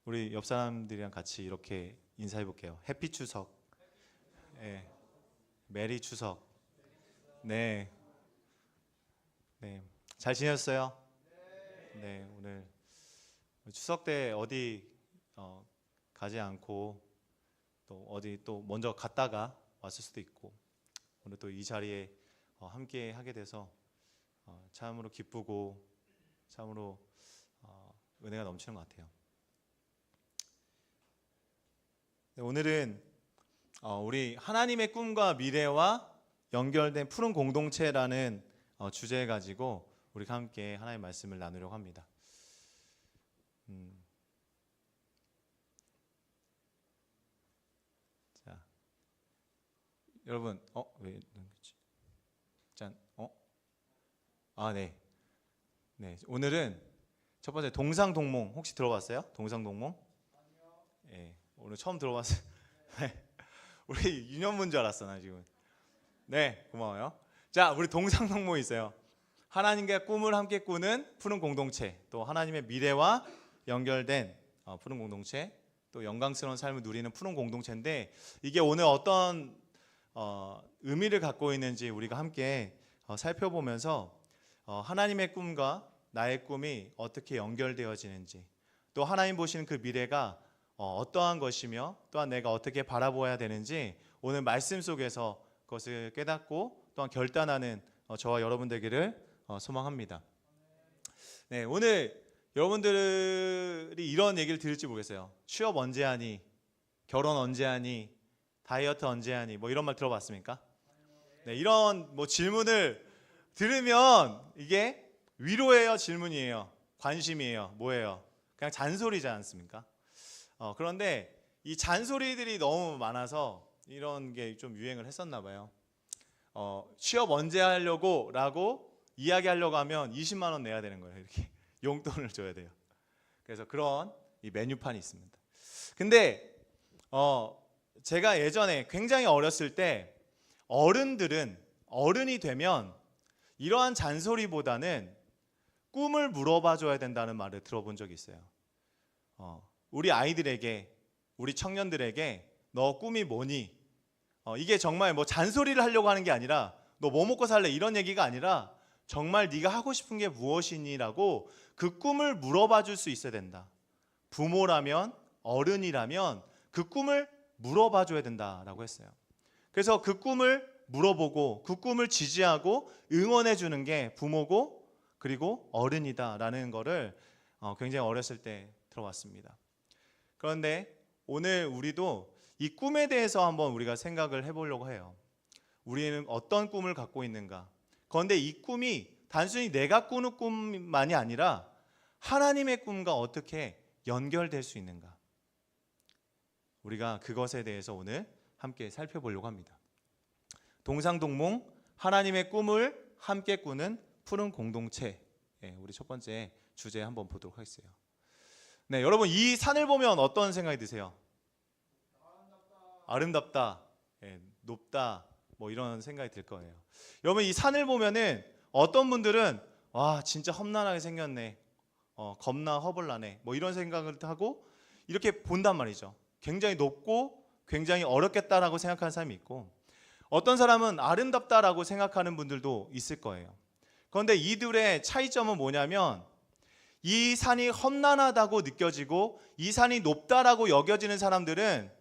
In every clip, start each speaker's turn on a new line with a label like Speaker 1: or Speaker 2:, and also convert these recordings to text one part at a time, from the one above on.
Speaker 1: 우리 옆 사람들이랑 같이 이렇게 인사해 볼게요. 해피 추석. 네. 메리 추석. 네. 네. 잘 지냈어요? 네. 오늘 추석 때 어디 가지 않고 또 어디 또 먼저 갔다가 왔을 수도 있고 오늘 또 이 자리에 함께 하게 돼서 참으로 기쁘고 참으로 은혜가 넘치는 것 같아요. 네, 오늘은 우리 하나님의 꿈과 미래와 연결된 푸른 공동체라는 주제 가지고 우리가 함께 하나님의 말씀을 나누려고 합니다. 자, 여러분, 왜 넘겼지? 짠, 네, 오늘은 첫 번째 동상동몽 혹시 들어봤어요? 동상동몽? 네, 오늘 처음 들어봤어요. 우리 유년문 줄 알았어 나 지금. 네, 고마워요. 자, 우리 동상동몽 있어요. 하나님과 꿈을 함께 꾸는 푸른 공동체, 또 하나님의 미래와 연결된 푸른 공동체, 또 영광스러운 삶을 누리는 푸른 공동체인데 이게 오늘 어떤 의미를 갖고 있는지 우리가 함께 살펴보면서 하나님의 꿈과 나의 꿈이 어떻게 연결되어지는지, 또 하나님 보시는 그 미래가 어떠한 것이며 또한 내가 어떻게 바라보아야 되는지 오늘 말씀 속에서 그것을 깨닫고 또한 결단하는 저와 여러분 되기를 소망합니다. 네, 오늘 여러분들이 이런 얘기를 들을지 모르겠어요. 취업 언제 하니? 결혼 언제 하니? 다이어트 언제 하니? 뭐 이런 말 들어봤습니까? 네, 이런 질문을 들으면 이게 위로예요, 질문이에요, 관심이에요, 뭐예요? 그냥 잔소리지 않습니까? 그런데 이 잔소리들이 너무 많아서 이런 게 좀 유행을 했었나 봐요. 취업 언제 하려고 라고 이야기하려고 하면 20만 원 내야 되는 거예요. 이렇게 용돈을 줘야 돼요. 그래서 그런 이 메뉴판이 있습니다. 근데 제가 예전에 굉장히 어렸을 때 어른이 되면 이러한 잔소리보다는 꿈을 물어봐 줘야 된다는 말을 들어본 적이 있어요. 우리 아이들에게, 우리 청년들에게 너 꿈이 뭐니? 이게 정말 잔소리를 하려고 하는 게 아니라 너 뭐 먹고 살래? 이런 얘기가 아니라 정말 네가 하고 싶은 게 무엇이니라고 그 꿈을 물어봐 줄 수 있어야 된다. 부모라면, 어른이라면 그 꿈을 물어봐 줘야 된다라고 했어요. 그래서 그 꿈을 물어보고 그 꿈을 지지하고 응원해 주는 게 부모고 그리고 어른이다라는 거를 굉장히 어렸을 때 들어왔습니다. 그런데 오늘 우리도 이 꿈에 대해서 한번 우리가 생각을 해보려고 해요. 우리는 어떤 꿈을 갖고 있는가? 그런데 이 꿈이 단순히 내가 꾸는 꿈만이 아니라 하나님의 꿈과 어떻게 연결될 수 있는가? 우리가 그것에 대해서 오늘 함께 살펴보려고 합니다. 동상동몽, 하나님의 꿈을 함께 꾸는 푸른 공동체, 우리 첫 번째 주제 한번 보도록 하겠어요. 네, 여러분 이 산을 보면 어떤 생각이 드세요? 아름답다, 높다, 이런 생각이 들 거예요. 여러분 이 산을 보면은 어떤 분들은 와 진짜 험난하게 생겼네, 겁나 허벌나네, 이런 생각을 하고 이렇게 본단 말이죠. 굉장히 높고 굉장히 어렵겠다라고 생각하는 사람이 있고, 어떤 사람은 아름답다라고 생각하는 분들도 있을 거예요. 그런데 이들의 차이점은 뭐냐면 이 산이 험난하다고 느껴지고 이 산이 높다라고 여겨지는 사람들은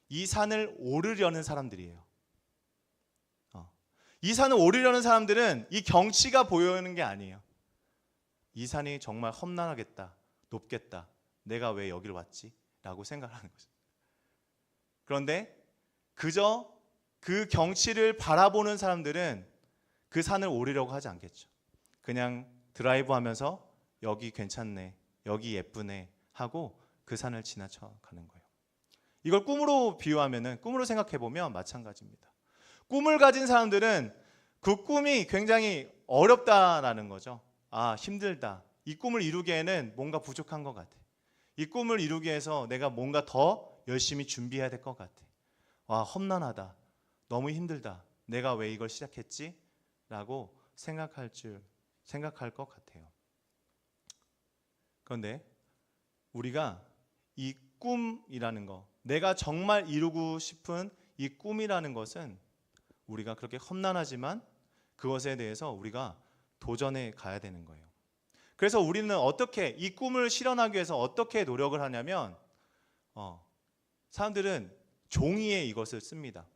Speaker 1: 이 산을 오르려는 사람들이에요. 이 산을 오르려는 사람들은 이 경치가 보이는 게 아니에요. 이 산이 정말 험난하겠다, 높겠다, 내가 왜 여기를 왔지? 라고 생각하는 거죠. 그런데 그저 그 경치를 바라보는 사람들은 그 산을 오르려고 하지 않겠죠. 그냥 드라이브 하면서 여기 괜찮네, 여기 예쁘네 하고 그 산을 지나쳐 가는 거예요. 이걸 꿈으로 비유하면은, 꿈으로 생각해 보면 마찬가지입니다. 꿈을 가진 사람들은 그 꿈이 굉장히 어렵다라는 거죠. 힘들다. 이 꿈을 이루기에는 뭔가 부족한 것 같아. 이 꿈을 이루기 위해서 내가 뭔가 더 열심히 준비해야 될 것 같아. 험난하다. 너무 힘들다. 내가 왜 이걸 시작했지? 라고 생각할 것 같아요. 그런데 우리가 이 꿈이라는 거, 내가 정말 이루고 싶은 이 꿈이라는 것은 우리가 그렇게 험난하지만 그것에 대해서 우리가 도전해 가야 되는 거예요. 그래서 우리는 어떻게 이 꿈을 실현하기 위해서 어떻게 노력을 하냐면 사람들은 종이에 이것을 씁니다.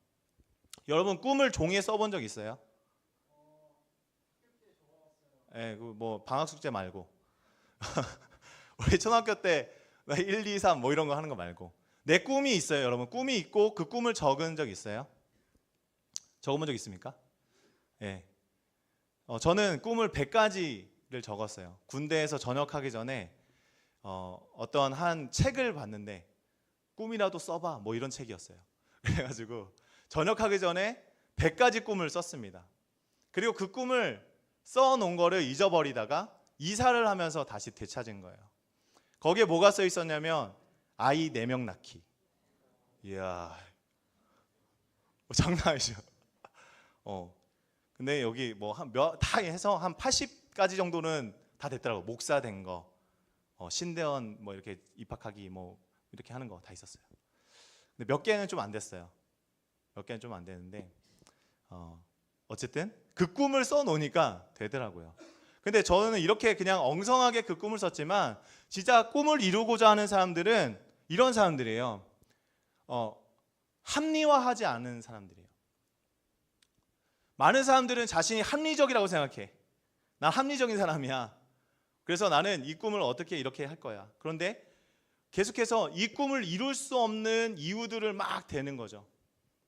Speaker 1: 여러분 꿈을 종이에 써본 적 있어요? 예, 뭐 방학 숙제 말고 우리 초등학교 때 1, 2, 3 뭐 이런 거 하는 거 말고 내 꿈이 있어요. 여러분 꿈이 있고 그 꿈을 적은 적 있어요? 적어본 적 있습니까? 예. 저는 꿈을 100가지를 적었어요. 군대에서 전역하기 전에 어떤 한 책을 봤는데 꿈이라도 써봐 뭐 이런 책이었어요. 그래가지고 전역하기 전에 100가지 꿈을 썼습니다. 그리고 그 꿈을 써놓은 거를 잊어버리다가 이사를 하면서 다시 되찾은 거예요. 거기에 뭐가 써 있었냐면 아이 4명 낳기. 이야, 장난 아니죠. 근데 여기 뭐 다 해서 한 80가지 정도는 다 됐더라고. 목사 된 거, 신대원 뭐 이렇게 입학하기 뭐 이렇게 하는 거 다 있었어요. 근데 몇 개는 좀 안 됐어요. 몇 개는 좀 안 되는데 어쨌든 그 꿈을 써놓으니까 되더라고요. 근데 저는 이렇게 그냥 엉성하게 그 꿈을 썼지만 진짜 꿈을 이루고자 하는 사람들은 이런 사람들이에요. 합리화하지 않은 사람들이에요. 많은 사람들은 자신이 합리적이라고 생각해. 난 합리적인 사람이야. 그래서 나는 이 꿈을 어떻게 이렇게 할 거야. 그런데 계속해서 이 꿈을 이룰 수 없는 이유들을 막 대는 거죠.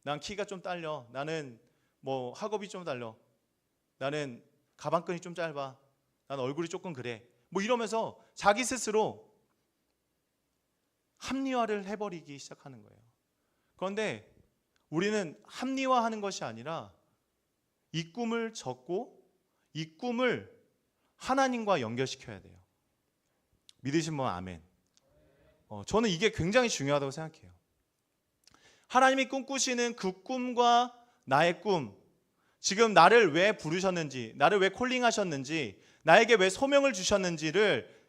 Speaker 1: 난 키가 좀 딸려. 나는 뭐 학업이 좀 딸려. 나는 가방끈이 좀 짧아. 난 얼굴이 조금 그래. 뭐 이러면서 자기 스스로 합리화를 해버리기 시작하는 거예요. 그런데 우리는 합리화하는 것이 아니라 이 꿈을 적고 이 꿈을 하나님과 연결시켜야 돼요. 믿으신 분 아멘. 저는 이게 굉장히 중요하다고 생각해요. 하나님이 꿈꾸시는 그 꿈과 나의 꿈, 지금 나를 왜 부르셨는지, 나를 왜 콜링하셨는지, 나에게 왜 소명을 주셨는지를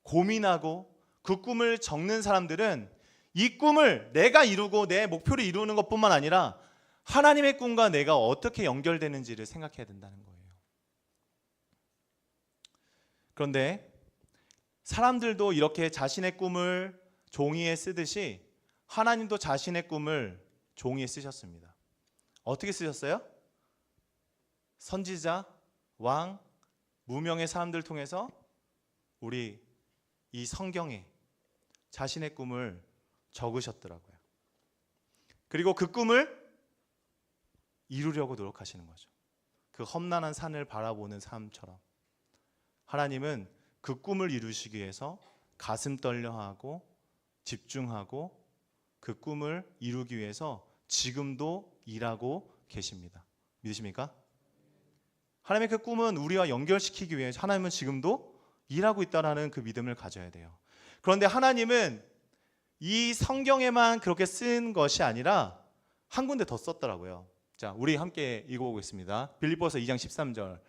Speaker 1: 고민하고 그 꿈을 적는 사람들은 이 꿈을 내가 이루고 내 목표를 이루는 것뿐만 아니라 하나님의 꿈과 내가 어떻게 연결되는지를 생각해야 된다는 거예요. 그런데 사람들도 이렇게 자신의 꿈을 종이에 쓰듯이 하나님도 자신의 꿈을 종이에 쓰셨습니다. 어떻게 쓰셨어요? 선지자, 왕, 무명의 사람들을 통해서 우리 이 성경에 자신의 꿈을 적으셨더라고요. 그리고 그 꿈을 이루려고 노력하시는 거죠. 그 험난한 산을 바라보는 삶처럼 하나님은 그 꿈을 이루시기 위해서 가슴 떨려하고 집중하고 그 꿈을 이루기 위해서 지금도 일하고 계십니다. 믿으십니까? 하나님의 그 꿈은 우리와 연결시키기 위해 하나님은 지금도 일하고 있다는 그 믿음을 가져야 돼요. 그런데 하나님은 이 성경에만 그렇게 쓴 것이 아니라 한 군데 더 썼더라고요. 자, 우리 함께 읽어보겠습니다. 빌립보서 2장 13절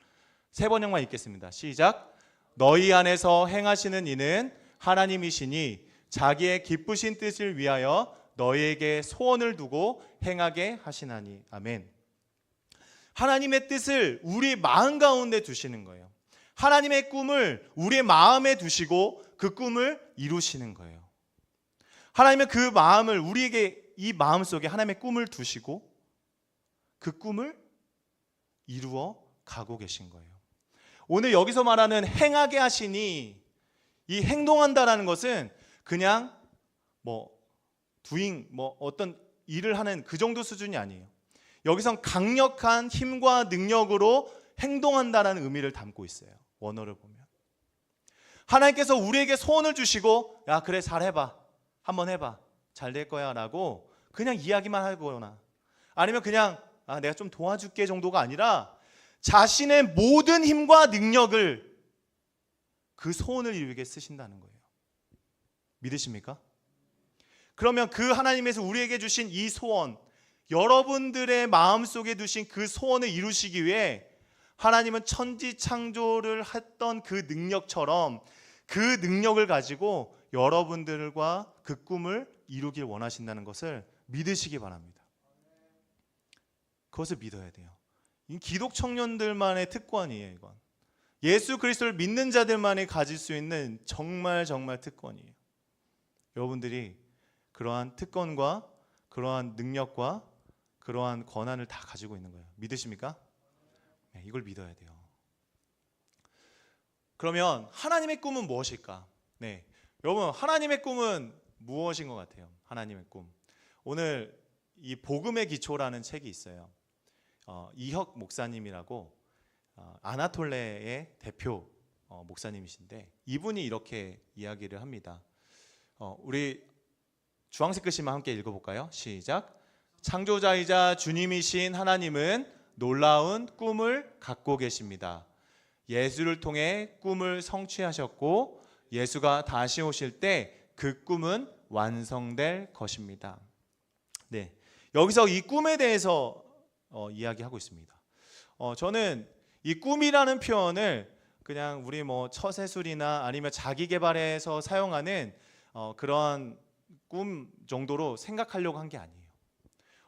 Speaker 1: 세 번역만 읽겠습니다. 시작. 너희 안에서 행하시는 이는 하나님이시니 자기의 기쁘신 뜻을 위하여 너희에게 소원을 두고 행하게 하시나니. 아멘. 하나님의 뜻을 우리 마음 가운데 두시는 거예요. 하나님의 꿈을 우리의 마음에 두시고 그 꿈을 이루시는 거예요. 하나님은 그 마음을 우리에게 이 마음 속에 하나님의 꿈을 두시고 그 꿈을 이루어 가고 계신 거예요. 오늘 여기서 말하는 행하게 하시니, 이 행동한다라는 것은 그냥 어떤 일을 하는 그 정도 수준이 아니에요. 여기선 강력한 힘과 능력으로 행동한다라는 의미를 담고 있어요. 원어를 보면 하나님께서 우리에게 소원을 주시고 야 그래 잘해봐, 한번 해봐, 잘 될 거야 라고 그냥 이야기만 하거나 아니면 그냥 내가 좀 도와줄게 정도가 아니라 자신의 모든 힘과 능력을 그 소원을 이루게 쓰신다는 거예요. 믿으십니까? 그러면 그 하나님께서 우리에게 주신 이 소원, 여러분들의 마음속에 두신 그 소원을 이루시기 위해 하나님은 천지 창조를 했던 그 능력처럼 그 능력을 가지고 여러분들과 그 꿈을 이루길 원하신다는 것을 믿으시기 바랍니다. 그것을 믿어야 돼요. 이 기독 청년들만의 특권이에요. 이건 예수 그리스도를 믿는 자들만이 가질 수 있는 정말 특권이에요. 여러분들이 그러한 특권과 그러한 능력과 그러한 권한을 다 가지고 있는 거예요. 믿으십니까? 네, 이걸 믿어야 돼요. 그러면 하나님의 꿈은 무엇일까? 네, 여러분, 하나님의 꿈은 무엇인 것 같아요? 하나님의 꿈. 오늘 이 복음의 기초라는 책이 있어요. 이혁 목사님이라고 아나톨레의 대표 목사님이신데, 이분이 이렇게 이야기를 합니다. 우리 주황색 글씨만 함께 읽어볼까요? 시작. 창조자이자 주님이신 하나님은 놀라운 꿈을 갖고 계십니다. 예수를 통해 꿈을 성취하셨고 예수가 다시 오실 때 그 꿈은 완성될 것입니다. 네, 여기서 이 꿈에 대해서 이야기하고 있습니다. 저는 이 꿈이라는 표현을 그냥 우리 뭐 처세술이나 아니면 자기 개발에서 사용하는 그런 꿈 정도로 생각하려고 한 게 아니에요.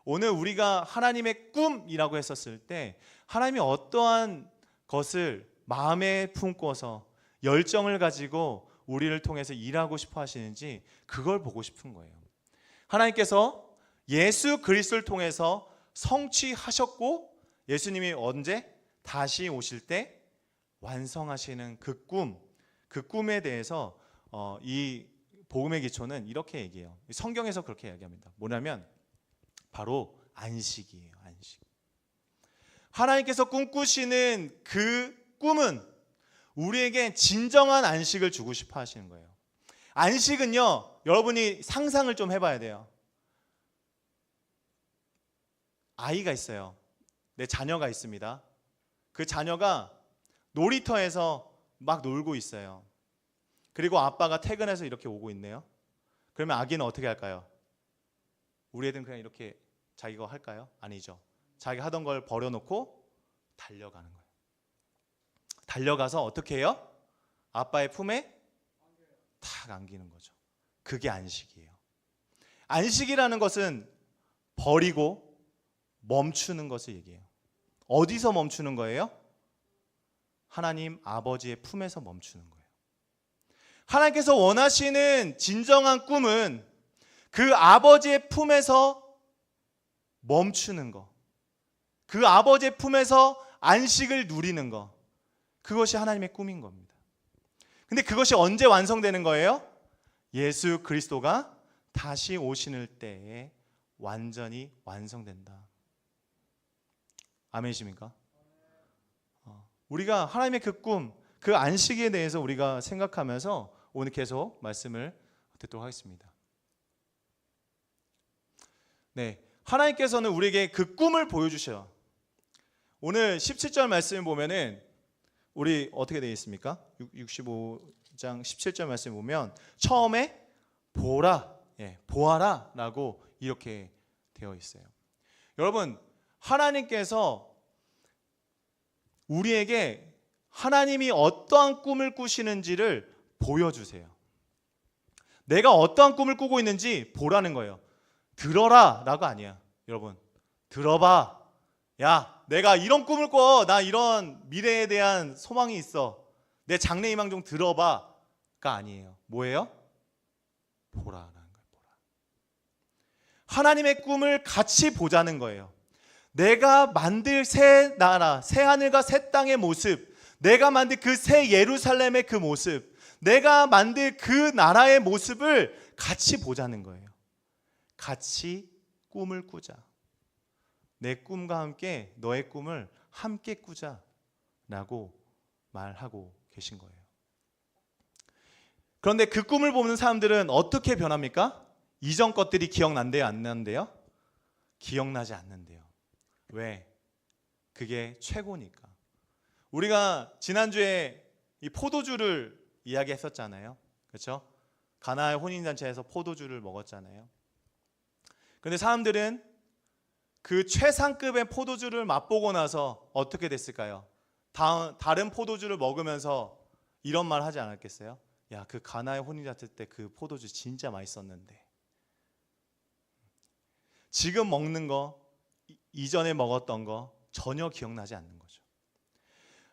Speaker 1: 오늘 우리가 하나님의 꿈이라고 했었을 때 하나님이 어떠한 것을 마음에 품고서 열정을 가지고 우리를 통해서 일하고 싶어 하시는지 그걸 보고 싶은 거예요. 하나님께서 예수 그리스도를 통해서 성취하셨고 예수님이 언제? 다시 오실 때 완성하시는 그 꿈, 그 꿈에 대해서 이 복음의 기초는 이렇게 얘기해요. 성경에서 그렇게 이야기합니다. 뭐냐면 바로 안식이에요. 안식. 하나님께서 꿈꾸시는 그 꿈은 우리에게 진정한 안식을 주고 싶어 하시는 거예요. 안식은요, 여러분이 상상을 좀 해봐야 돼요. 아이가 있어요. 내 자녀가 있습니다. 그 자녀가 놀이터에서 막 놀고 있어요. 그리고 아빠가 퇴근해서 이렇게 오고 있네요. 그러면 아기는 어떻게 할까요? 우리 애들은 그냥 이렇게 자기가 할까요? 아니죠. 자기가 하던 걸 버려놓고 달려가는 거예요. 달려가서 어떻게 해요? 아빠의 품에 탁 안기는 거죠. 그게 안식이에요. 안식이라는 것은 버리고 멈추는 것을 얘기해요. 어디서 멈추는 거예요? 하나님 아버지의 품에서 멈추는 거예요. 하나님께서 원하시는 진정한 꿈은 그 아버지의 품에서 멈추는 거, 그 아버지의 품에서 안식을 누리는 거, 그것이 하나님의 꿈인 겁니다. 근데 그것이 언제 완성되는 거예요? 예수 그리스도가 다시 오시는 때에 완전히 완성된다. 아멘이십니까? 우리가 하나님의 그 꿈, 그 안식에 대해서 우리가 생각하면서 오늘 계속 말씀을 듣도록 하겠습니다. 네, 하나님께서는 우리에게 그 꿈을 보여주셔요. 오늘 17절 말씀을 보면은 우리 어떻게 되어 있습니까? 65장 17절 말씀을 보면 처음에 보라, 보아라 라고 이렇게 되어 있어요. 여러분, 하나님께서 우리에게 하나님이 어떠한 꿈을 꾸시는지를 보여주세요. 내가 어떠한 꿈을 꾸고 있는지 보라는 거예요. 들어라 라고 아니야. 여러분, 들어봐. 야, 내가 이런 꿈을 꿔. 나 이런 미래에 대한 소망이 있어. 내 장래희망 좀 들어봐가 아니에요. 뭐예요? 보라라는 거예요. 보라. 하나님의 꿈을 같이 보자는 거예요. 내가 만들 새 나라, 새 하늘과 새 땅의 모습, 내가 만들 그 새 예루살렘의 그 모습, 내가 만들 그 나라의 모습을 같이 보자는 거예요. 같이 꿈을 꾸자. 내 꿈과 함께 너의 꿈을 함께 꾸자라고 말하고 계신 거예요. 그런데 그 꿈을 보는 사람들은 어떻게 변합니까? 이전 것들이 기억난대요? 안 난대요? 기억나지 않는데요. 왜? 그게 최고니까. 우리가 지난주에 이 포도주를 이야기했었잖아요. 그렇죠? 가나의 혼인잔치에서 포도주를 먹었잖아요. 그런데 사람들은 그 최상급의 포도주를 맛보고 나서 어떻게 됐을까요? 다른 포도주를 먹으면서 이런 말 하지 않았겠어요? 야, 그 가나의 혼인잔치 때 그 포도주 진짜 맛있었는데. 지금 먹는 거, 이전에 먹었던 거 전혀 기억나지 않는 거죠.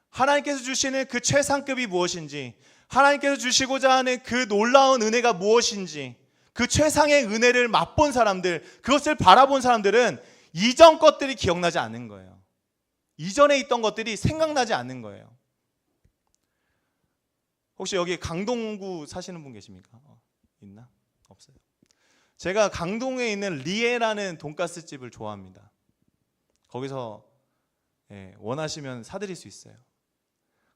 Speaker 1: 하나님께서 주시는 그 최상급이 무엇인지, 하나님께서 주시고자 하는 그 놀라운 은혜가 무엇인지, 그 최상의 은혜를 맛본 사람들, 그것을 바라본 사람들은 이전 것들이 기억나지 않는 거예요. 이전에 있던 것들이 생각나지 않는 거예요. 혹시 여기 강동구 사시는 분 계십니까? 있나? 없어요. 제가 강동에 있는 리에라는 돈가스 집을 좋아합니다. 거기서 원하시면 사드릴 수 있어요.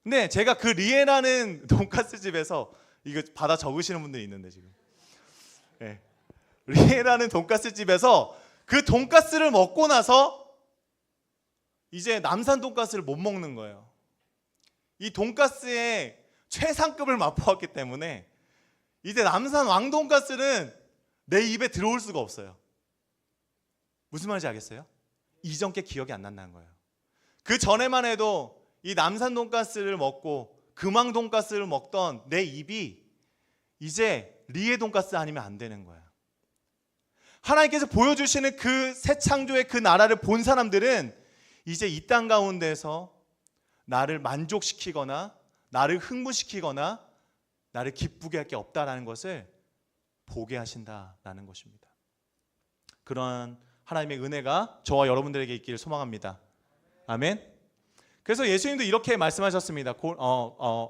Speaker 1: 근데 제가 그 리에라는 돈가스 집에서, 이거 받아 적으시는 분들이 있는데 지금, 리에라는 돈가스 집에서 그 돈가스를 먹고 나서 이제 남산 돈가스를 못 먹는 거예요. 이 돈가스의 최상급을 맛보았기 때문에 이제 남산 왕돈가스는 내 입에 들어올 수가 없어요. 무슨 말인지 알겠어요? 이전 게 기억이 안 난다는 거예요. 그 전에만 해도 이 남산 돈가스를 먹고 금왕 돈가스를 먹던 내 입이 이제 리에 돈가스 아니면 안 되는 거예요. 하나님께서 보여주시는 그 새 창조의 그 나라를 본 사람들은 이제 이 땅 가운데서 나를 만족시키거나 나를 흥분시키거나 나를 기쁘게 할 게 없다라는 것을 보게 하신다라는 것입니다. 그러한 하나님의 은혜가 저와 여러분들에게 있기를 소망합니다. 아멘. 그래서 예수님도 이렇게 말씀하셨습니다.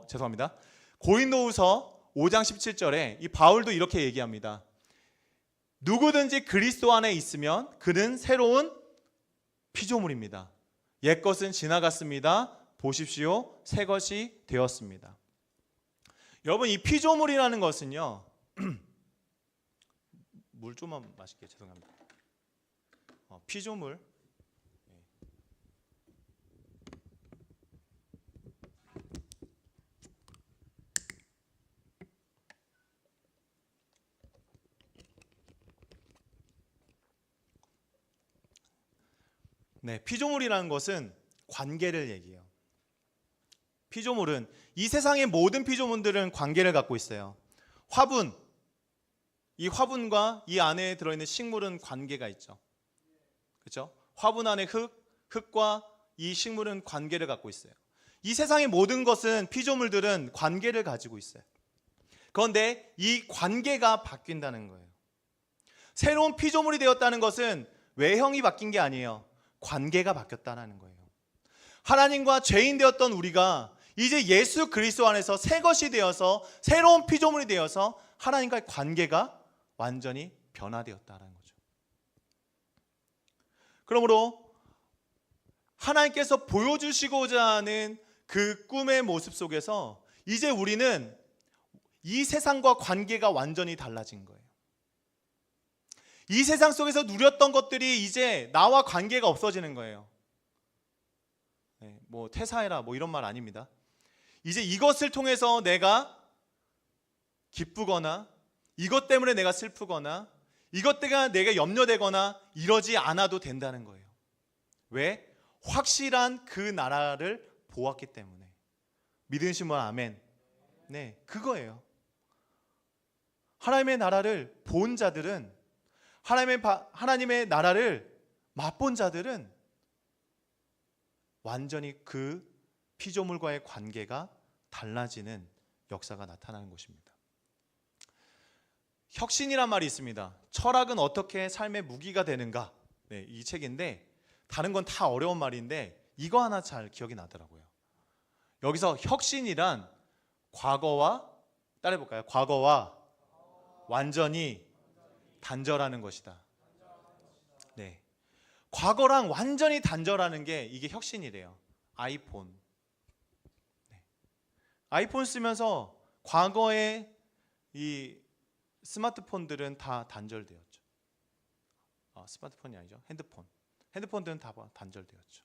Speaker 1: 죄송합니다. 고린도후서 5장 17절에 이 바울도 이렇게 얘기합니다. 누구든지 그리스도 안에 있으면 그는 새로운 피조물입니다. 옛것은 지나갔습니다. 보십시오, 새 것이 되었습니다. 여러분, 이 피조물이라는 것은요, 물 좀만 마실게요. 죄송합니다. 피조물, 피조물이라는 것은 관계를 얘기해요. 피조물은, 이 세상의 모든 피조물들은 관계를 갖고 있어요. 화분, 이 화분과 이 안에 들어있는 식물은 관계가 있죠. 그렇죠? 화분 안에 흙과 이 식물은 관계를 갖고 있어요. 이 세상의 모든 것은, 피조물들은 관계를 가지고 있어요. 그런데 이 관계가 바뀐다는 거예요. 새로운 피조물이 되었다는 것은 외형이 바뀐 게 아니에요. 관계가 바뀌었다는 거예요. 하나님과 죄인 되었던 우리가 이제 예수 그리스도 안에서 새 것이 되어서 새로운 피조물이 되어서 하나님과의 관계가 완전히 변화되었다는 거죠. 그러므로 하나님께서 보여주시고자 하는 그 꿈의 모습 속에서 이제 우리는 이 세상과 관계가 완전히 달라진 거예요. 이 세상 속에서 누렸던 것들이 이제 나와 관계가 없어지는 거예요. 뭐 퇴사해라 뭐 이런 말 아닙니다. 이제 이것을 통해서 내가 기쁘거나 이것 때문에 내가 슬프거나 이것 때문에 내가 염려되거나 이러지 않아도 된다는 거예요. 왜? 확실한 그 나라를 보았기 때문에. 믿으신 분 아멘. 네, 그거예요. 하나님의 나라를 본 자들은, 하나님의 나라를 맛본 자들은 완전히 그 피조물과의 관계가 달라지는 역사가 나타나는 것입니다. 혁신이란 말이 있습니다. 철학은 어떻게 삶의 무기가 되는가? 이 책인데 다른 건 다 어려운 말인데 이거 하나 잘 기억이 나더라고요. 여기서 혁신이란 과거와, 따라해볼까요? 과거와 완전히 단절하는 것이다. 네, 과거랑 완전히 단절하는 게 이게 혁신이래요. 아이폰. 아이폰 쓰면서 과거에 이 스마트폰들은 다 단절되었죠. 스마트폰이 아니죠. 핸드폰들은 다 단절되었죠.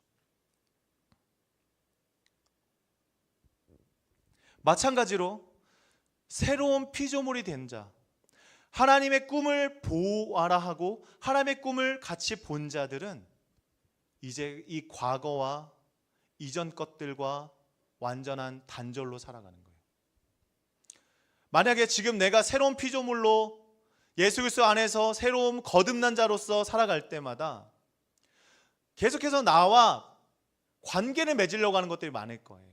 Speaker 1: 마찬가지로 새로운 피조물이 된 자, 하나님의 꿈을 보아라 하고 하나님의 꿈을 같이 본 자들은 이제 이 과거와 이전 것들과 완전한 단절로 살아가는 거예요. 만약에 지금 내가 새로운 피조물로 예수 그리스도 안에서 새로운 거듭난 자로서 살아갈 때마다 계속해서 나와 관계를 맺으려고 하는 것들이 많을 거예요.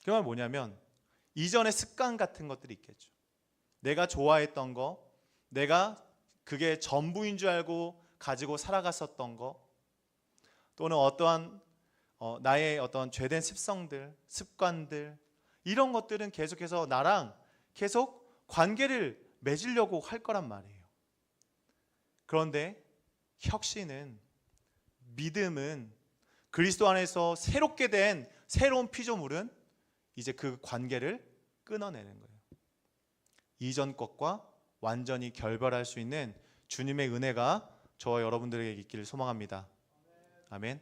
Speaker 1: 그 말 뭐냐면 이전의 습관 같은 것들이 있겠죠. 내가 좋아했던 거, 내가 그게 전부인 줄 알고 가지고 살아갔었던 거, 또는 어떠한 나의 어떤 죄된 습성들, 습관들, 이런 것들은 계속해서 나랑 계속 관계를 맺으려고 할 거란 말이에요. 그런데 혁신은, 믿음은, 그리스도 안에서 새롭게 된 새로운 피조물은 이제 그 관계를 끊어내는 거예요. 이전 것과 완전히 결별할 수 있는 주님의 은혜가 저와 여러분들에게 있기를 소망합니다. 아멘.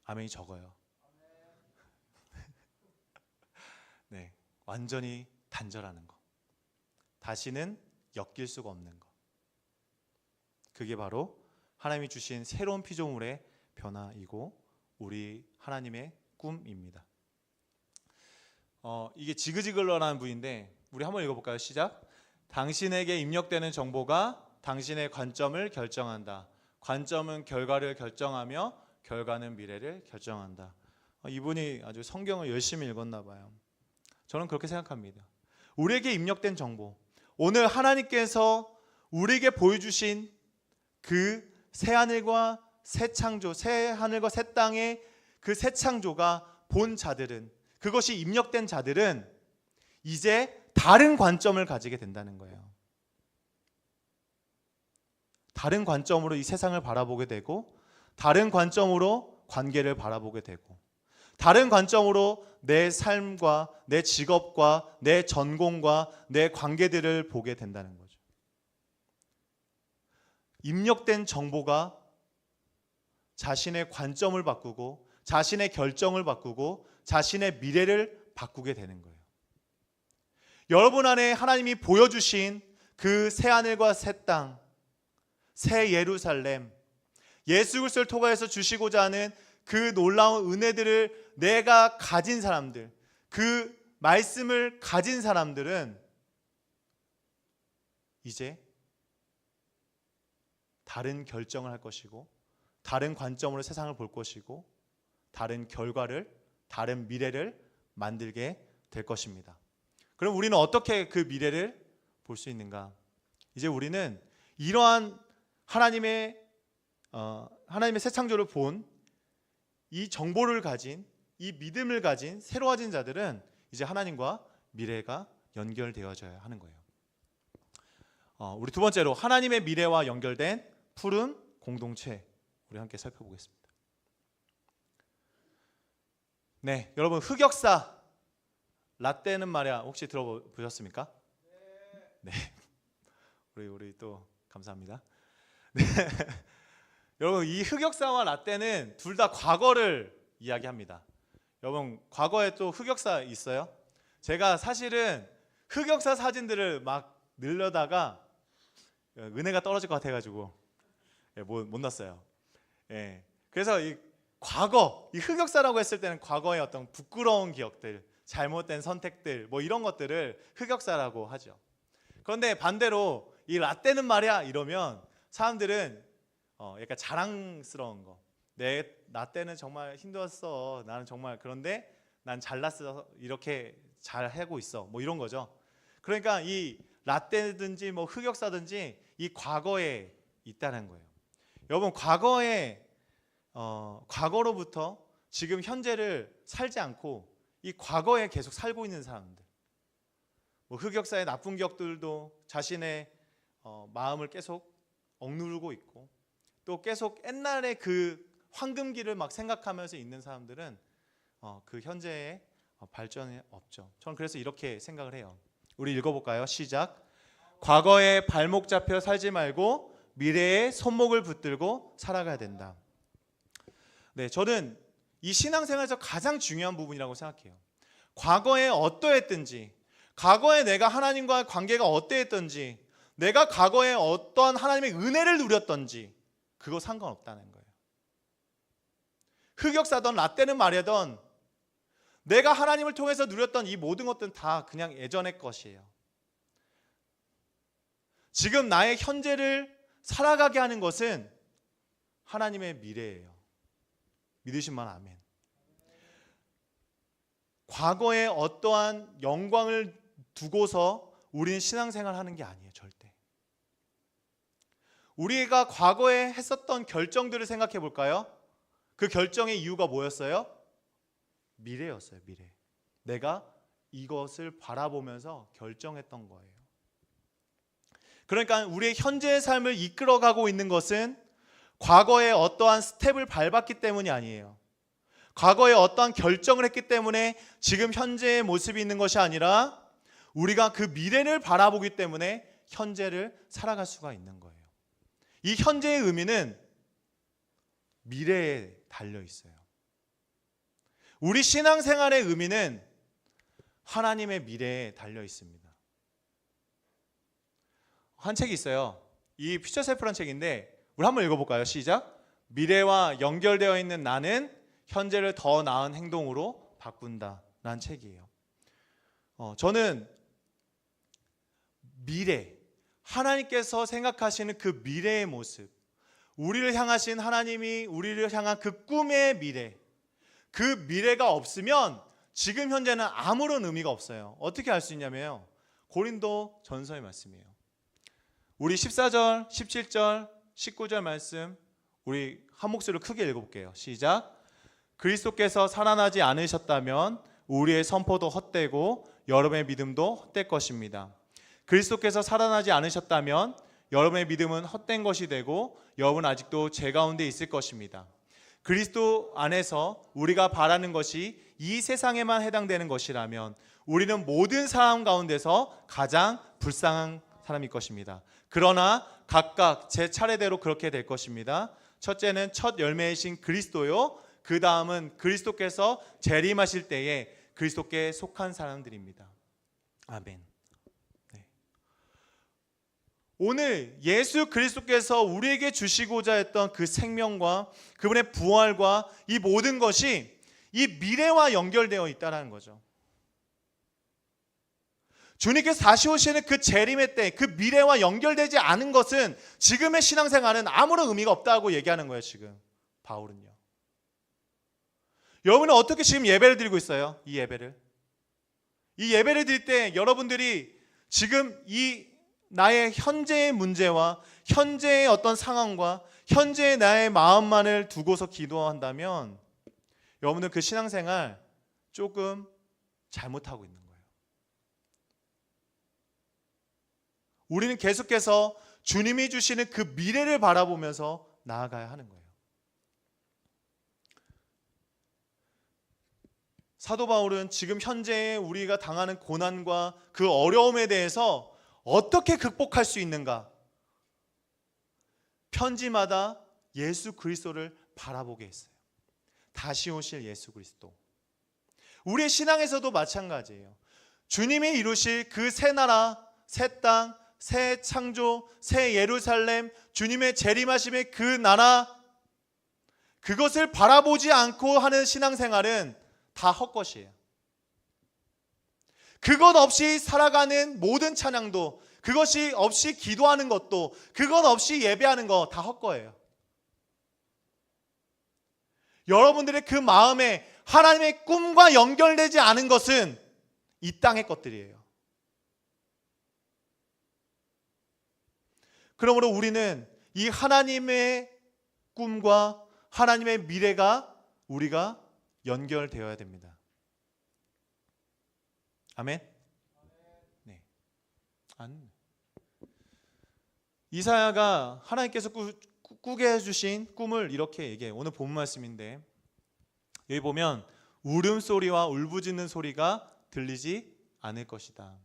Speaker 1: 아멘이 적어요. 네, 완전히 단절하는 거, 다시는 엮일 수가 없는 거, 그게 바로 하나님이 주신 새로운 피조물의 변화이고 우리 하나님의 꿈입니다. 이게 지그지글러라는 부인데 우리 한번 읽어볼까요? 시작. 당신에게 입력되는 정보가 당신의 관점을 결정한다. 관점은 결과를 결정하며 결과는 미래를 결정한다. 이분이 아주 성경을 열심히 읽었나 봐요. 저는 그렇게 생각합니다. 우리에게 입력된 정보, 오늘 하나님께서 우리에게 보여주신 그 새하늘과 새 창조, 새하늘과 새 땅의 그 새 창조가 본 자들은, 그것이 입력된 자들은 이제 다른 관점을 가지게 된다는 거예요. 다른 관점으로 이 세상을 바라보게 되고, 다른 관점으로 관계를 바라보게 되고, 다른 관점으로 내 삶과 내 직업과 내 전공과 내 관계들을 보게 된다는 거죠. 입력된 정보가 자신의 관점을 바꾸고 자신의 결정을 바꾸고 자신의 미래를 바꾸게 되는 거예요. 여러분 안에 하나님이 보여주신 그 새하늘과 새 땅, 새 예루살렘, 예수 그리스도를 통하여서 주시고자 하는 그 놀라운 은혜들을 내가 가진 사람들, 그 말씀을 가진 사람들은 이제 다른 결정을 할 것이고, 다른 관점으로 세상을 볼 것이고, 다른 결과를, 다른 미래를 만들게 될 것입니다. 그럼 우리는 어떻게 그 미래를 볼 수 있는가? 이제 우리는 이러한 하나님의 새 창조를 본 이 정보를 가진, 이 믿음을 가진 새로워진 자들은 이제 하나님과 미래가 연결되어져야 하는 거예요. 우리 두 번째로 하나님의 미래와 연결된 푸른 공동체, 우리 함께 살펴보겠습니다. 네, 여러분 흑역사 라떼는 말이야 혹시 들어보셨습니까? 네. 우리 또 감사합니다. 네. 여러분 이 흑역사와 라떼는 둘 다 과거를 이야기합니다. 여러분 과거에 또 흑역사 있어요? 제가 사실은 흑역사 사진들을 막 늘려다가 은혜가 떨어질 것 같아가지고 못 넣었어요. 예. 그래서 이 과거, 이 흑역사라고 했을 때는 과거의 어떤 부끄러운 기억들, 잘못된 선택들, 뭐 이런 것들을 흑역사라고 하죠. 그런데 반대로 이 라떼는 말이야 이러면 사람들은 약간 자랑스러운 거. 나 때는 정말 힘들었어. 나는 정말, 그런데 난 잘났어. 이렇게 잘 하고 있어. 뭐 이런 거죠. 그러니까 이 라떼든지 뭐 흑역사든지 이 과거에 있다는 거예요. 여러분 과거로부터 지금 현재를 살지 않고 이 과거에 계속 살고 있는 사람들, 뭐 흑역사의 나쁜 기억들도 자신의 마음을 계속 억누르고 있고, 또 계속 옛날의 그 황금기를 막 생각하면서 있는 사람들은 그 현재의 발전이 없죠. 저는 그래서 이렇게 생각을 해요. 우리 읽어볼까요? 시작. 과거에 발목 잡혀 살지 말고 미래에 손목을 붙들고 살아가야 된다. 네, 저는 이 신앙생활에서 가장 중요한 부분이라고 생각해요. 과거에 어떠했든지, 과거에 내가 하나님과의 관계가 어떠했든지, 내가 과거에 어떠한 하나님의 은혜를 누렸던지 그거 상관없다는 거예요. 흑역사든 라떼는 말이든 내가 하나님을 통해서 누렸던 이 모든 것들은 다 그냥 예전의 것이에요. 지금 나의 현재를 살아가게 하는 것은 하나님의 미래예요. 믿으시면 아멘. 과거에 어떠한 영광을 두고서 우리는 신앙생활을 하는 게 아니에요. 절대. 우리가 과거에 했었던 결정들을 생각해 볼까요? 그 결정의 이유가 뭐였어요? 미래였어요. 미래. 내가 이것을 바라보면서 결정했던 거예요. 그러니까 우리의 현재의 삶을 이끌어가고 있는 것은 과거에 어떠한 스텝을 밟았기 때문이 아니에요. 과거에 어떠한 결정을 했기 때문에 지금 현재의 모습이 있는 것이 아니라 우리가 그 미래를 바라보기 때문에 현재를 살아갈 수가 있는 거예요. 이 현재의 의미는 미래에 달려 있어요. 우리 신앙생활의 의미는 하나님의 미래에 달려 있습니다. 한 책이 있어요. 이 퓨처 셀프라는 책인데 우리 한번 읽어볼까요? 시작. 미래와 연결되어 있는 나는 현재를 더 나은 행동으로 바꾼다 라는 책이에요. 저는 미래, 하나님께서 생각하시는 그 미래의 모습, 우리를 향하신 하나님이 우리를 향한 그 꿈의 미래, 그 미래가 없으면 지금 현재는 아무런 의미가 없어요. 어떻게 알 수 있냐면요, 고린도 전서의 말씀이에요. 우리 14절, 17절, 19절 말씀 우리 한 목소리로 크게 읽어볼게요. 시작. 그리스도께서 살아나지 않으셨다면 우리의 선포도 헛되고 여러분의 믿음도 헛될 것입니다. 그리스도께서 살아나지 않으셨다면 여러분의 믿음은 헛된 것이 되고 여러분은 아직도 죄 가운데 있을 것입니다. 그리스도 안에서 우리가 바라는 것이 이 세상에만 해당되는 것이라면 우리는 모든 사람 가운데서 가장 불쌍한 사람일 것입니다. 그러나 각각 제 차례대로 그렇게 될 것입니다. 첫째는 첫 열매이신 그리스도요, 그 다음은 그리스도께서 재림하실 때에 그리스도께 속한 사람들입니다. 아멘. 네. 오늘 예수 그리스도께서 우리에게 주시고자 했던 그 생명과 그분의 부활과 이 모든 것이 이 미래와 연결되어 있다는 거죠. 주님께서 다시 오시는 그 재림의 때, 그 미래와 연결되지 않은 것은 지금의 신앙생활은 아무런 의미가 없다고 얘기하는 거예요. 지금 바울은요. 여러분은 어떻게 지금 예배를 드리고 있어요? 이 예배를 드릴 때 여러분들이 지금 이 나의 현재의 문제와 현재의 어떤 상황과 현재의 나의 마음만을 두고서 기도한다면 여러분은 그 신앙생활 조금 잘못하고 있는 거예요. 우리는 계속해서 주님이 주시는 그 미래를 바라보면서 나아가야 하는 거예요. 사도 바울은 지금 현재 우리가 당하는 고난과 그 어려움에 대해서 어떻게 극복할 수 있는가? 편지마다 예수 그리스도를 바라보게 했어요. 다시 오실 예수 그리스도. 우리의 신앙에서도 마찬가지예요. 주님이 이루실 그 새 나라, 새 땅, 새 창조, 새 예루살렘, 주님의 재림하심의 그 나라, 그것을 바라보지 않고 하는 신앙생활은 다 헛것이에요. 그것 없이 살아가는 모든 찬양도, 그것이 없이 기도하는 것도, 그것 없이 예배하는 거 다 헛거예요. 여러분들의 그 마음에 하나님의 꿈과 연결되지 않은 것은 이 땅의 것들이에요. 그러므로 우리는 이 하나님의 꿈과 하나님의 미래가 우리가 연결되어야 됩니다. 아멘. 네. 이사야가 하나님께서 꾸게 해주신 꿈을 이렇게 얘기해요. 오늘 본 말씀인데 여기 보면 울음소리와 울부짖는 소리가 들리지 않을 것이다.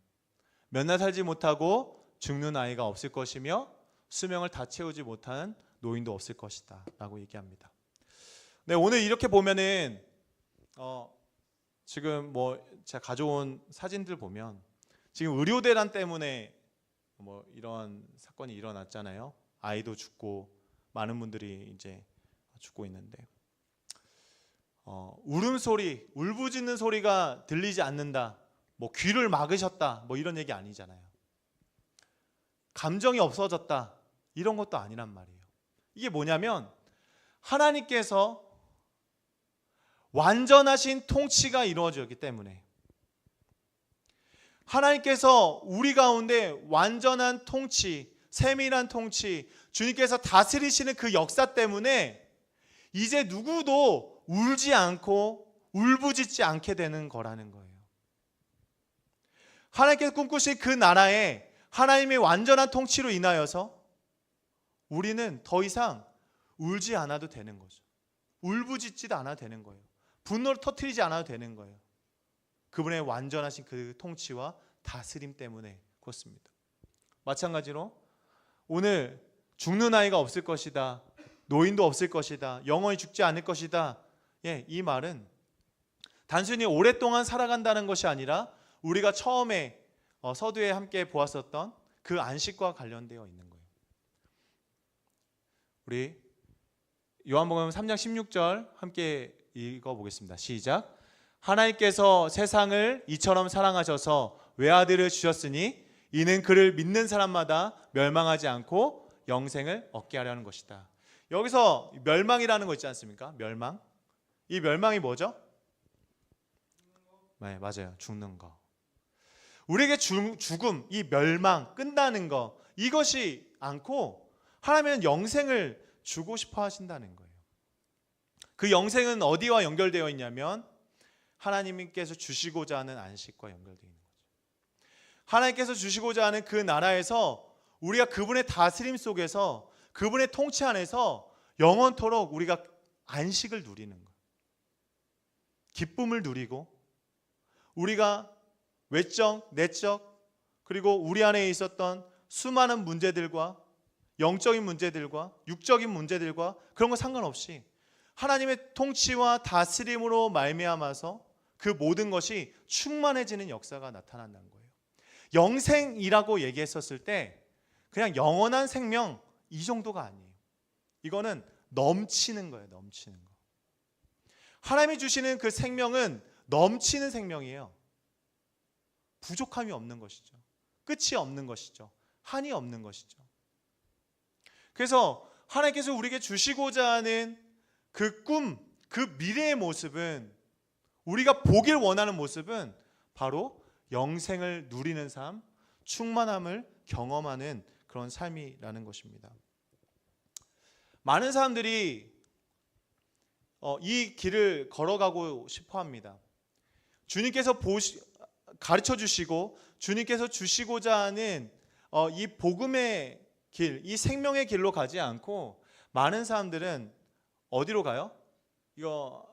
Speaker 1: 몇 날 살지 못하고 죽는 아이가 없을 것이며 수명을 다 채우지 못하는 노인도 없을 것이다 라고 얘기합니다. 네, 오늘 이렇게 보면은 지금 뭐 제가 가져온 사진들 보면 지금 의료대란 때문에 뭐 이런 사건이 일어났잖아요. 아이도 죽고 많은 분들이 이제 죽고 있는데 울음소리, 울부짖는 소리가 들리지 않는다, 뭐 귀를 막으셨다, 뭐 이런 얘기 아니잖아요. 감정이 없어졌다, 이런 것도 아니란 말이에요. 이게 뭐냐면 하나님께서 완전하신 통치가 이루어졌기 때문에, 하나님께서 우리 가운데 완전한 통치, 세밀한 통치, 주님께서 다스리시는 그 역사 때문에 이제 누구도 울지 않고 울부짖지 않게 되는 거라는 거예요. 하나님께서 꿈꾸신 그 나라에 하나님의 완전한 통치로 인하여서 우리는 더 이상 울지 않아도 되는 거죠. 울부짖지도 않아도 되는 거예요. 분노를 터뜨리지 않아도 되는 거예요. 그분의 완전하신 그 통치와 다스림 때문에 그렇습니다. 마찬가지로 오늘 죽는 아이가 없을 것이다, 노인도 없을 것이다, 영원히 죽지 않을 것이다, 이 말은 단순히 오랫동안 살아간다는 것이 아니라 우리가 처음에 서두에 함께 보았었던 그 안식과 관련되어 있는 거예요. 우리 요한복음 3장 16절 함께 읽어보겠습니다. 시작. 하나님께서 세상을 이처럼 사랑하셔서 외아들을 주셨으니 이는 그를 믿는 사람마다 멸망하지 않고 영생을 얻게 하려는 것이다. 여기서 멸망이라는 거 있지 않습니까? 멸망. 이 멸망이 뭐죠? 네, 맞아요. 죽는 거. 우리에게 죽음, 이 멸망, 끝나는 거, 이것이 않고 하나님은 영생을 주고 싶어 하신다는 거예요. 그 영생은 어디와 연결되어 있냐면 하나님께서 주시고자 하는 안식과 연결되어 있는 거죠. 하나님께서 주시고자 하는 그 나라에서 우리가 그분의 다스림 속에서, 그분의 통치 안에서 영원토록 우리가 안식을 누리는 거예요. 기쁨을 누리고 우리가 외적, 내적, 그리고 우리 안에 있었던 수많은 문제들과 영적인 문제들과 육적인 문제들과 그런 거 상관없이 하나님의 통치와 다스림으로 말미암아서 그 모든 것이 충만해지는 역사가 나타난다는 거예요. 영생이라고 얘기했었을 때 그냥 영원한 생명 이 정도가 아니에요. 이거는 넘치는 거예요. 넘치는 거. 하나님이 주시는 그 생명은 넘치는 생명이에요. 부족함이 없는 것이죠. 끝이 없는 것이죠. 한이 없는 것이죠. 그래서 하나님께서 우리에게 주시고자 하는 그 꿈, 그 미래의 모습은, 우리가 보길 원하는 모습은 바로 영생을 누리는 삶, 충만함을 경험하는 그런 삶이라는 것입니다. 많은 사람들이 이 길을 걸어가고 싶어 합니다. 주님께서 가르쳐 주시고 주님께서 주시고자 하는 이 복음의 길, 이 생명의 길로 가지 않고 많은 사람들은 어디로 가요? 이거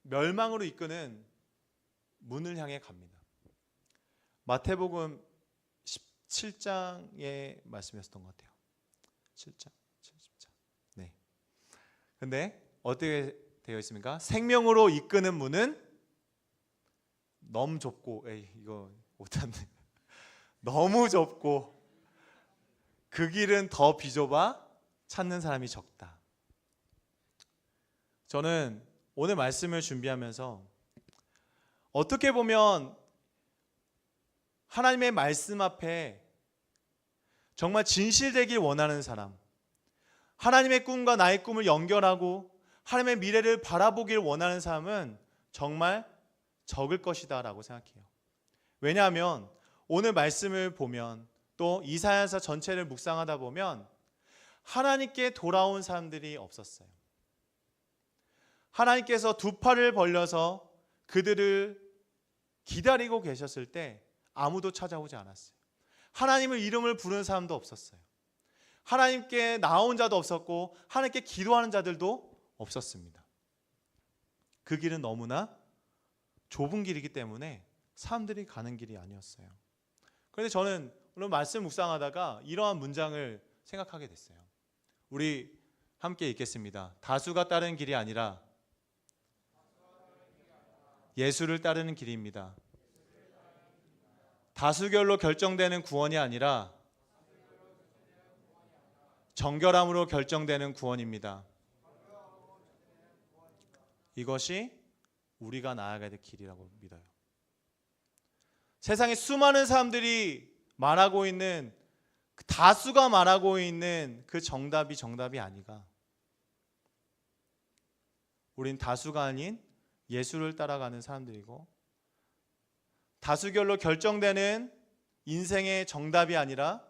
Speaker 1: 멸망으로 이끄는 문을 향해 갑니다. 마태복음 17장의 말씀이었던 것 같아요. 7장, 70장. 네. 근데 어떻게 되어 있습니까? 생명으로 이끄는 문은 너무 좁고, 이거 못하네. 너무 좁고 그 길은 더 비좁아 찾는 사람이 적다. 저는 오늘 말씀을 준비하면서 어떻게 보면 하나님의 말씀 앞에 정말 진실되길 원하는 사람, 하나님의 꿈과 나의 꿈을 연결하고 하나님의 미래를 바라보길 원하는 사람은 정말 적을 것이다 라고 생각해요. 왜냐하면 오늘 말씀을 보면 또 이사야서 전체를 묵상하다 보면 하나님께 돌아온 사람들이 없었어요. 하나님께서 두 팔을 벌려서 그들을 기다리고 계셨을 때 아무도 찾아오지 않았어요. 하나님의 이름을 부르는 사람도 없었어요. 하나님께 나온 자도 없었고 하나님께 기도하는 자들도 없었습니다. 그 길은 너무나 좁은 길이기 때문에 사람들이 가는 길이 아니었어요. 그런데 저는 오늘 말씀 묵상하다가 이러한 문장을 생각하게 됐어요. 우리 함께 읽겠습니다. 다수가 따르는 길이 아니라 예수를 따르는 길입니다. 다수결로 결정되는 구원이 아니라 정결함으로 결정되는 구원입니다. 이것이 우리가 나아가야 될 길이라고 믿어요. 세상에 수많은 사람들이 말하고 있는, 다수가 말하고 있는 그 정답이 아니가. 우린 다수가 아닌 예수를 따라가는 사람들이고, 다수결로 결정되는 인생의 정답이 아니라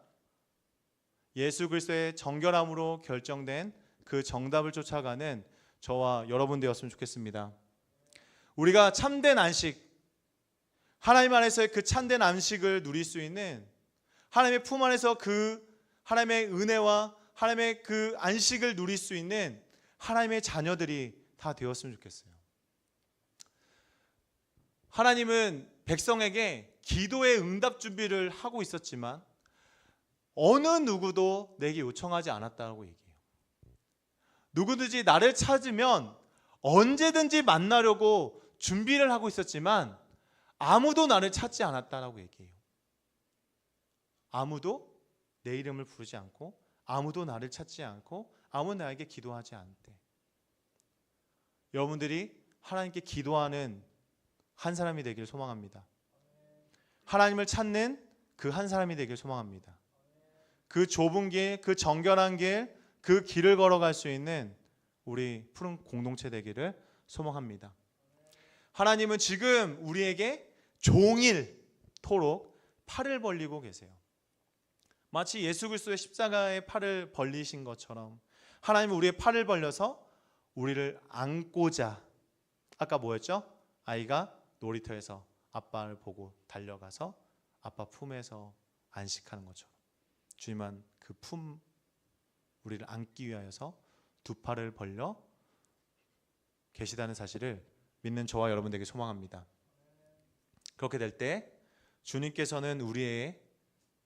Speaker 1: 예수 그리스도의 정결함으로 결정된 그 정답을 쫓아가는 저와 여러분 되었으면 좋겠습니다. 우리가 참된 안식, 하나님 안에서의 그 참된 안식을 누릴 수 있는, 하나님의 품 안에서 그 하나님의 은혜와 하나님의 그 안식을 누릴 수 있는 하나님의 자녀들이 다 되었으면 좋겠어요. 하나님은 백성에게 기도의 응답 준비를 하고 있었지만 어느 누구도 내게 요청하지 않았다고 얘기해요. 누구든지 나를 찾으면 언제든지 만나려고 준비를 하고 있었지만 아무도 나를 찾지 않았다라고 얘기해요. 아무도 내 이름을 부르지 않고, 아무도 나를 찾지 않고, 아무도 나에게 기도하지 않대. 여러분들이 하나님께 기도하는 한 사람이 되기를 소망합니다. 하나님을 찾는 그 한 사람이 되기를 소망합니다. 그 좁은 길, 그 정결한 길, 그 길을 걸어갈 수 있는 우리 푸른 공동체 되기를 소망합니다. 하나님은 지금 우리에게 종일토록 팔을 벌리고 계세요. 마치 예수 그리스도의 십자가의 팔을 벌리신 것처럼 하나님은 우리의 팔을 벌려서 우리를 안고자, 아까 뭐였죠? 아이가 놀이터에서 아빠를 보고 달려가서 아빠 품에서 안식하는 것처럼 주님은 그 품, 우리를 안기 위하여서 두 팔을 벌려 계시다는 사실을 믿는 저와 여러분들에게 소망합니다. 그렇게 될 때 주님께서는 우리의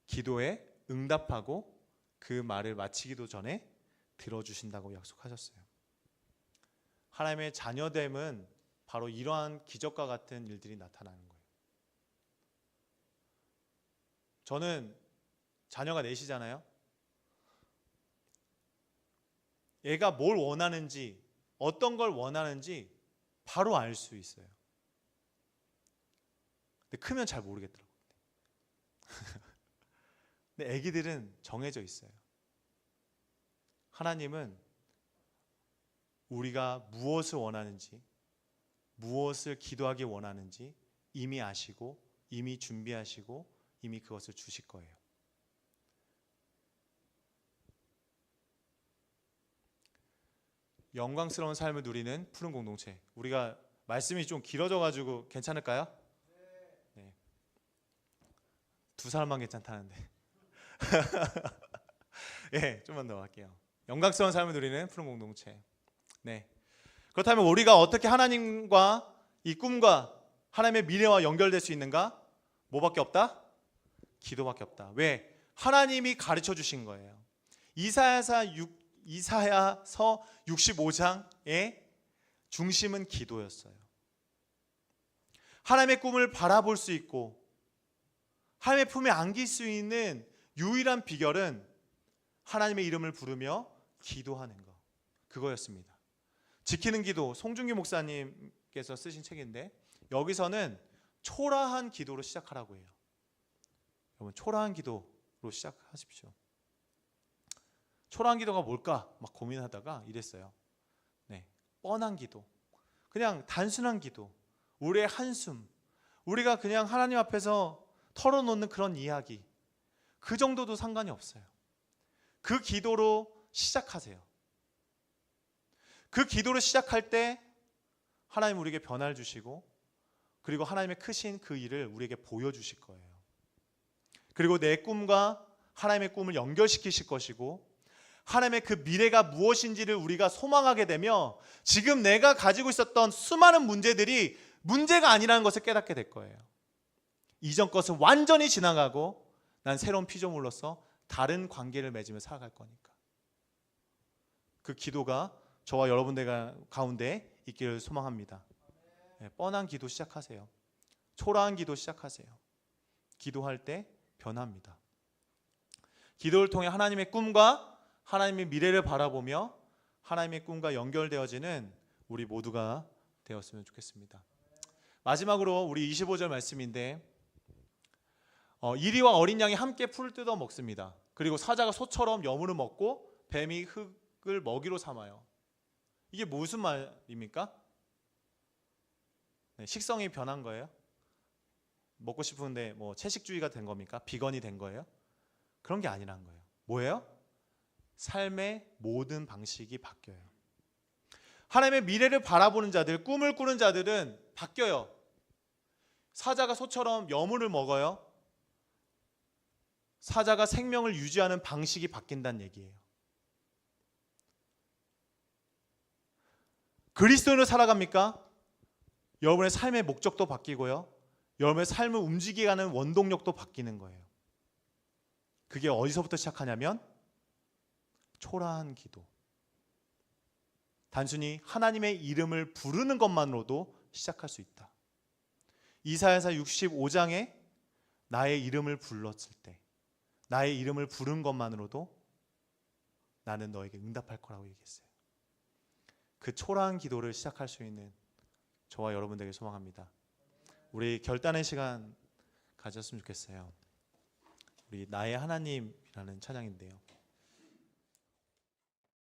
Speaker 1: 기도에 응답하고 그 말을 마치기도 전에 들어주신다고 약속하셨어요. 하나님의 자녀됨은 바로 이러한 기적과 같은 일들이 나타나는 거예요. 저는 자녀가 넷이잖아요. 얘가 뭘 원하는지, 어떤 걸 원하는지 바로 알 수 있어요. 근데 크면 잘 모르겠더라고요. 근데 애기들은 정해져 있어요. 하나님은 우리가 무엇을 원하는지, 무엇을 기도하기 원하는지 이미 아시고, 이미 준비하시고, 이미 그것을 주실 거예요. 영광스러운 삶을 누리는 푸른 공동체. 우리가 말씀이 좀 길어져가지고 괜찮을까요? 네. 두 사람만 괜찮다는데. 예, 좀만 더 할게요. 영광스러운 삶을 누리는 푸른 공동체. 네. 그렇다면 우리가 어떻게 하나님과 이 꿈과 하나님의 미래와 연결될 수 있는가? 뭐밖에 없다? 기도밖에 없다. 왜? 하나님이 가르쳐 주신 거예요. 이사야서 65장의 중심은 기도였어요. 하나님의 꿈을 바라볼 수 있고 하나님의 품에 안길 수 있는 유일한 비결은 하나님의 이름을 부르며 기도하는 것, 그거였습니다. 지키는 기도, 송중기 목사님께서 쓰신 책인데 여기서는 초라한 기도로 시작하라고 해요. 여러분, 초라한 기도로 시작하십시오. 초라한 기도가 뭘까? 막 고민하다가 이랬어요. 네, 뻔한 기도, 그냥 단순한 기도, 우리의 한숨, 우리가 그냥 하나님 앞에서 털어놓는 그런 이야기, 그 정도도 상관이 없어요. 그 기도로 시작하세요. 그 기도로 시작할 때 하나님 우리에게 변화를 주시고, 그리고 하나님의 크신 그 일을 우리에게 보여주실 거예요. 그리고 내 꿈과 하나님의 꿈을 연결시키실 것이고, 하나님의 그 미래가 무엇인지를 우리가 소망하게 되며 지금 내가 가지고 있었던 수많은 문제들이 문제가 아니라는 것을 깨닫게 될 거예요. 이전 것은 완전히 지나가고 난 새로운 피조물로서 다른 관계를 맺으며 살아갈 거니까. 그 기도가 저와 여러분들 가운데 있기를 소망합니다. 네, 뻔한 기도 시작하세요. 초라한 기도 시작하세요. 기도할 때 변합니다. 기도를 통해 하나님의 꿈과 하나님의 미래를 바라보며 하나님의 꿈과 연결되어지는 우리 모두가 되었으면 좋겠습니다. 마지막으로 우리 25절 말씀인데 이리와 어린 양이 함께 풀을 뜯어 먹습니다. 그리고 사자가 소처럼 여물을 먹고 뱀이 흙을 먹이로 삼아요. 이게 무슨 말입니까? 네, 식성이 변한 거예요? 먹고 싶은데 뭐 채식주의가 된 겁니까? 비건이 된 거예요? 그런 게 아니란 거예요. 뭐예요? 삶의 모든 방식이 바뀌어요. 하나님의 미래를 바라보는 자들, 꿈을 꾸는 자들은 바뀌어요. 사자가 소처럼 여물을 먹어요. 사자가 생명을 유지하는 방식이 바뀐다는 얘기예요. 그리스도인으로 살아갑니까? 여러분의 삶의 목적도 바뀌고요. 여러분의 삶을 움직이게 하는 원동력도 바뀌는 거예요. 그게 어디서부터 시작하냐면 초라한 기도. 단순히 하나님의 이름을 부르는 것만으로도 시작할 수 있다. 이사야서 65장에 나의 이름을 불렀을 때, 나의 이름을 부른 것만으로도 나는 너에게 응답할 거라고 얘기했어요. 그 초라한 기도를 시작할 수 있는 저와 여러분들에게 소망합니다. 우리 결단의 시간 가졌으면 좋겠어요. 우리 나의 하나님이라는 찬양인데요.